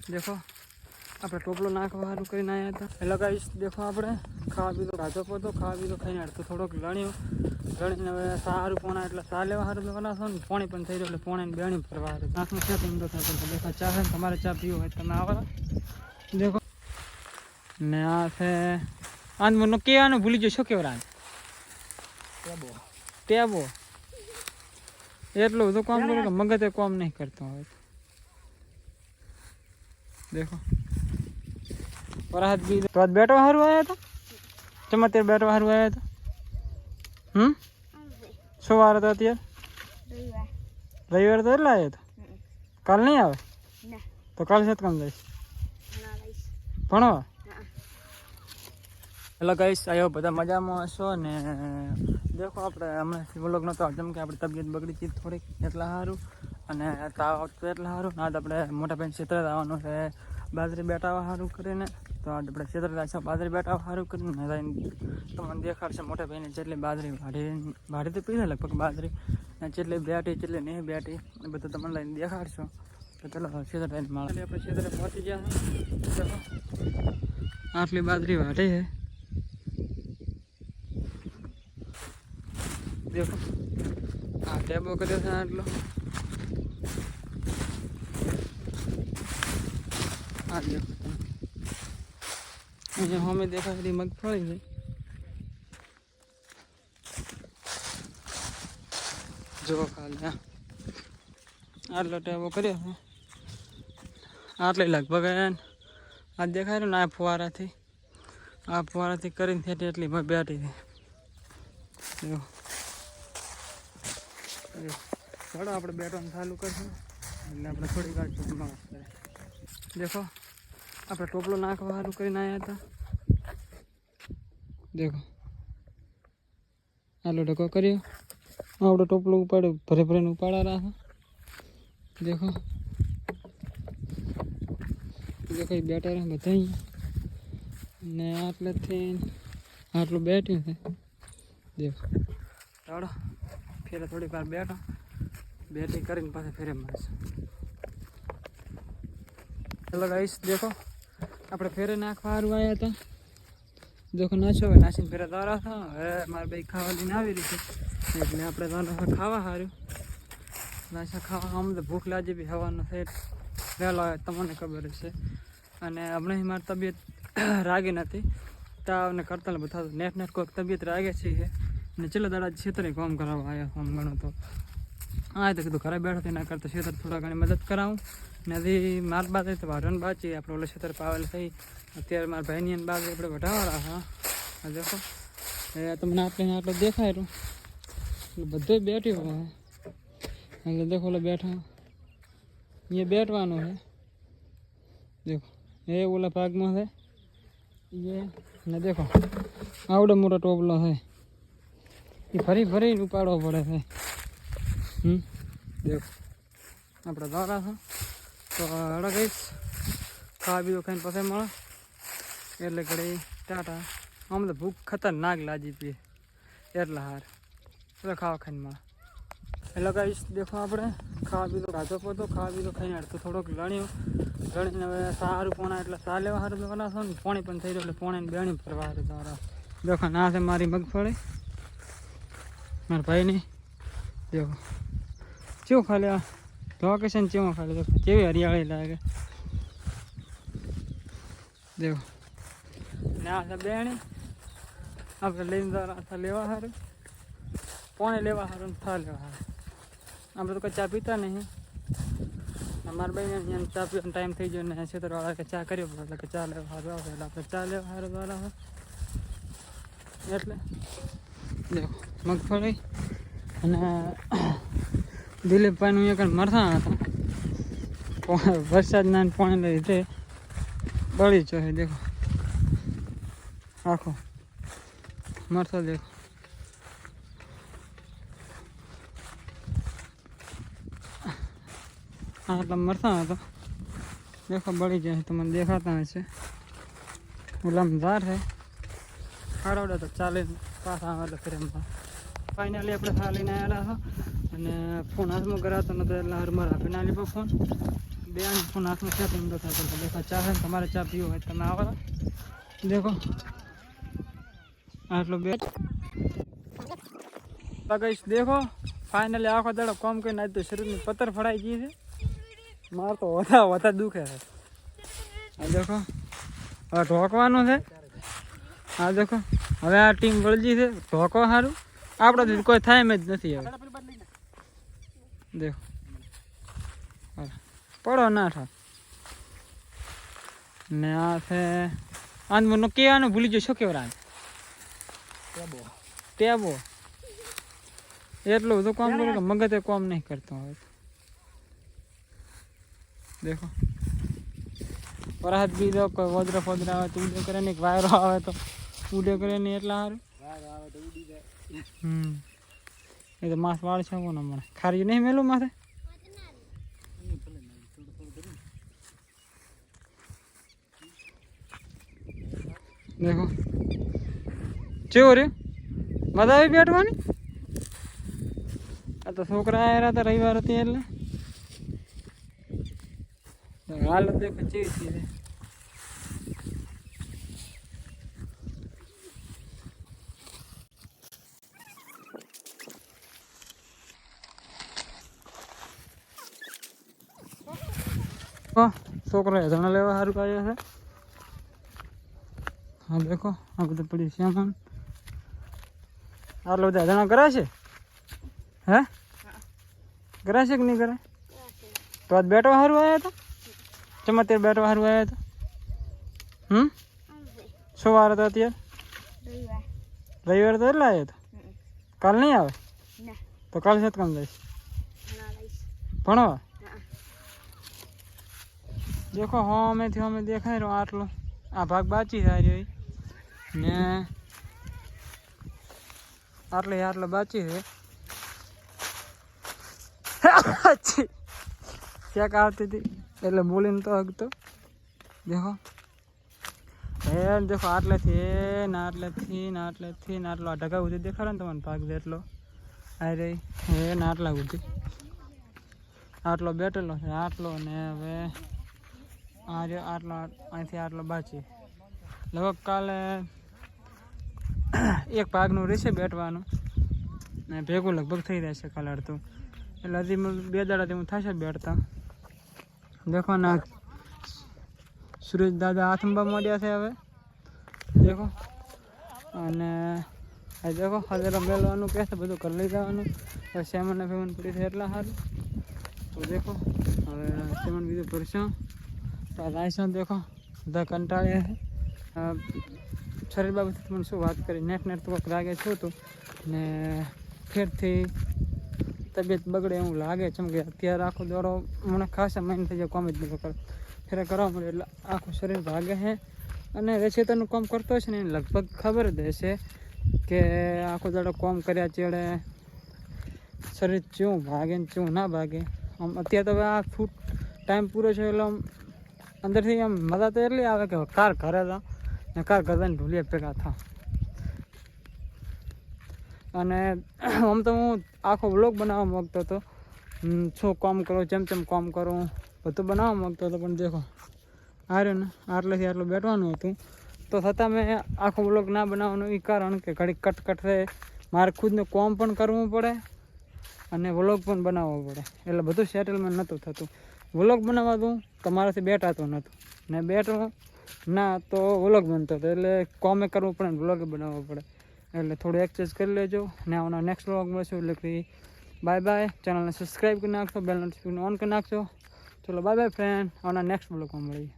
देखो આપણે ટોપલો નાખવા સારું કરીને આવ્યા હતા એટલે ગાઈસ દેખો આપણે ખાવા પીધો ખાધો પડતો ખાવા પીધો ખાઈને તો થોડોક લણીને હવે સારું પોણા એટલે ચા લેવા સારું બનાવશો ને પોણી પણ થઈ રહ્યું એટલે પોણે બેણી ફરવા સારું નાખનું છે તેમ તો થાય દેખો ચા છે ને તમારે ચા પીવો હોય તમે આવો દેખો ને આ છે આજ મને કહેવાનું ભૂલી ગયો શું કેવું આજ ટેબો એટલું બધું કામ કરું કે મગજે કામ નહીં કરતો હવે देखो वराहत भी तो आज बैठो हारू आया था चमत्कार बैठो हारू आया था शो आ रहा था त्यार रविवार तो लाया था काल नहीं आवे तो काल से कम जाइस भणवा हेलो गाइस आयो बधा मजामां हशो ने देखो આપણે હમણાં વ્લોગ નતો જેમ કે આપણી તબિયત બગડી હતી થોડીક એટલા સારું અને તાવ આવતો એટલા સારું આજ આપણે મોટા ભાઈ ક્ષેત્ર આવવાનું છે બાજરી બેટાવા સારું કરીને તો આપણે ક્ષેત્ર છે બાજરી બેટાવા સારું કરીને તમને દેખાડશે મોટા ભાઈને જેટલી બાજરી વાઢી તો પીધા લગભગ બાજરી જેટલી બેટી જેટલી નહીં બેટી એ બધું તમને લઈને દેખાડશો તો ચાલો ક્ષેત્ર લઈને માળ આપણે ક્ષેત્રે પહોંચી ગયા આટલી બાજરી વાઢી છે देखो हाँ टेबो करे आटलो हाँ देखो अँ हमें देखा खरी मगफड़ी है जो खाली आटलो टेबो करे आटले लगभग आज देखा रहे ना फुवारा थी करीने थी एटली बैठी थी देखो चलो आप बैठवा चालू करशो એટલે આપણે થોડી વાર મસ્ત देखो આપણે ટોપલો નાખવા સારું કરીને આવ્યા હતા देखो આલો ડકો કર્યો આવડો ટોપલો ઉપાડ્યો ભરે ભરીને ઉપાડા રાખો देखो देखो એ બેઠા રહે બધા ને આટલેથી આટલું બેઠ્યું છે देखो ચાલો फिर थोड़ी बार बैठो बैठी कर पास फिर मारस हेलो गाइस देखो अपने फेरे नाखवा आया था देखो नाचो नाची फेरे दौरा था हवे मारे भाई खावा लईने आवी रही है એટલે આપણે દોનો ખાવા હાર્યું નાચા ખાવા આમ તો ભૂખ લાગી બી હવાનો છે વહેલો તમને ખબર છે અને હમણાં મારી તબિયત રાગી નથી તાવ ને કરતા બધા નેટ કોઈક તબિયત રાગે છે ने चलो दादा क्षेत्र काम करावा आया हम गणो तो आए तो कीधु घरे बैठो ना करता क्षेत्र थोड़ा घनी मदद कराऊँ ने अभी मार बात तो वाढन बाची आप क्षेत्र पावेल थी अत्यारे मार भाई बात आप वढावा हाँ देखो तमने आपने आटलो देखाय बधे बैठी हो है देखो बैठा ये बैठवानो है देखो ये ओला भाग में है ये ने देखो आवड़ो मोटो टोपलो है ये फरी फरी उपाड़ो पड़े है देखो अपने दौरा था तो हड़ा गई खावा पीधो खाई पास मळे एटले घड़ी टाटा आम तो भूख खतरनाक लागी पी एटला हार तो खावा खाई मळे एटले गई देखो अपने खावा पीधो खाधो पड़तो खावा पीधो खाई तो थोड़ोक लणीने हवे सारू पोणा एटले चा लेवा सारू बनावशो ने पोणी पण थई रह्यो एटले पोणे बेणी फरवा हारू दौरा देखो ना छे मारी मगफળી मार भाई नहीं देखो क्यों खाली लोकेशन क्यों खाली देखो केवी हरियाली लागे देखो ना बेणी आप लईने दौरा था लेवा हारू पोणे लेवा हारू था लेवा हारू आप तो कोई चा पीता नहीं मार भाई ने चा पीવાનો टाइम थी गयो ने क्षेत्रवाळा के चा कर्यो એટલે કે चा लेवा हारू આવે એટલે આપણે चा लेवा हारू દોરા એટલે देखो मगफળી અને દિલીપભાઈનું એક મરસાં હતા વરસાદના પાણીને લીધે બળી જાય देखो આખો મરસાં देखो આટલા મરસાં હતા देखो बड़ी जाए तो मैंने देखाता है गुलामदार है खाड़ोड़ा तो चाले पास आवे फिर फाइनली अपने खा लीने आया था फोन हाथ में कराता ना तो हर मार आपी ना लीपो फोन બે ફોન હાથમાં છે એમ તો થાય તો દેખો ચા છે તમારે ચા પીવો હોય તમે આવો દેખો આટલો બે ગાઈસ દેખો ફાઇનલી આખો દાડો કોમ કરીને આજ તો શરીરની પત્તર ફડાઈ ગઈ છે માર તો વધા દુખે છે આ દેખો હવે ઢોકવાનું છે આ દેખો હવે આ ટીમ વળજી છે ઢોકો સારું આપણાથી કોઈ થાય એમ જ નથી હવે દેખો પડો ના થાય ને આ છે આંદમનો કહેવાનું ભૂલી ગયો શું કેવરા ટેબો એટલું બધું કામ કરું કે મગજે કામ નહીં કરતો હવે દેખો વરસાદ બી દો કોઈ વજરા ફોદરા આવે તો ઉડે કરે ને વાયરો આવે તો ઉડે કરે ને એટલા સારું એ તો માસ વાળ છે કોને મને ખારી નહીં મેલું માથે દેખો ચેવો રે મજા આવી બેઠવાની આ તો છોકરા આવ્યા હતા રવિવાર હતી એટલે હાલત દેખો ચેવી છે છોકરો ધણા લેવા સારું આવ્યો છે હા દેખો આ બધું પડ્યું સામાન આટલો બધા ધણા કરાશે હે કરાશે કે નહીં કરે તો આજ બેટવા સારું આવ્યા હતા ચમત્કાર બેટવા સારું આવ્યા હતા શું વાર હતો અત્યારે રવિવાર તો એટલે આવ્યો હતો કાલ નહીં આવે તો કાલ છે કામ જઈશ ભણવા દેખો હોમેથી હોમે દેખાય રહ્યો આટલો આ ભાગ બાચી થાય રહ્યો ને આટલો બાચી છે ચેક આવતી હતી એટલે બોલીને તો હગતો દેખો દેખો આટલેથી ને આટલેથી ને આટલેથી ને આટલો આ ઢગા સુધી દેખાડો ને તમારે ભાગ જેટલો આ રહી ને આટલા સુધી આટલો બેઠેલો છે આટલો ને હવે આ રહ્યો આટલો અહીંથી આટલો બાચી લગભગ કાલે એક ભાગનું રહેશે બેઠવાનું ને ભેગું લગભગ થઈ જશે કાલે અડધું એટલે હજી બે દાડાથી હું થશે બેઠતા દેખો ના સુરેશ દાદા હાથંબા મળ્યા છે હવે દેખો અને આ દેખો હજારો મેળવાનું કહે છે બધું કરી લઈ જવાનું હવે સેમન ફેમન પડી છે એટલા સારું તો દેખો હવે સેમન બીજું ભરશું તો રાઈશું દેખો બધા કંટાળ્યા છે શરીર બાબતે તમને શું વાત કરી નેટ તો લાગે છું તો ને ફેરથી તબિયત બગડે એવું લાગે છે કે અત્યારે આખો દોડો મને ખાસા માઇન્ડ થઈ જાય કોમ જ બધું કરે ફેર કરવા મળે એટલે આખું શરીર ભાગે છે અને રેસેતરનું કામ કરતો હશે ને એને લગભગ ખબર જ હશે કે આખો દાડો કામ કર્યા ચેડે શરીર ચેવું ભાગે ને ચેવું ના ભાગે આમ અત્યારે તો હવે આ ફૂટ ટાઈમ પૂરો છે એટલે આમ અંદરથી આમ મજા તો એટલી આવે કે કાર ઘરે હતા ને કાર ઘરે ઢૂલીએ ભેગા થા અને આમ તો હું આખો વ્લોગ બનાવવા માગતો હતો શું કામ કરું જેમ કામ કરું બધું બનાવવા માગતો હતો પણ દેખો આર્યો ને આટલેથી આટલું બેઠવાનું હતું તો છતાં મેં આખો વ્લોગ ના બનાવવાનું એ કારણ કે ઘડીક કટ રહે મારે ખુદનું કામ પણ કરવું પડે અને વ્લોગ પણ બનાવવો પડે એટલે બધું સેટલમેન્ટ નહોતું થતું વ્લોગ બનાવવા દઉં તો મારાથી બેઠાતું નહોતું ને બેઠું ના તો વ્લોગ બનતો હતો એટલે કોમે કરવું પડે ને વ્લોગે બનાવવો પડે એટલે થોડું એક્સચેન્જ કરી લેજો ને આવના નેક્સ્ટ વ્લોગ મળશું એટલે કે બાય બાય ચેનલને સબસ્ક્રાઈબ કરી નાખશો બેલ નોટિફિકેશન ઓન કરી નાખશો ચલો બાય બાય ફ્રેન્ડ આવના નેક્સ્ટ વ્લોગમાં મળીએ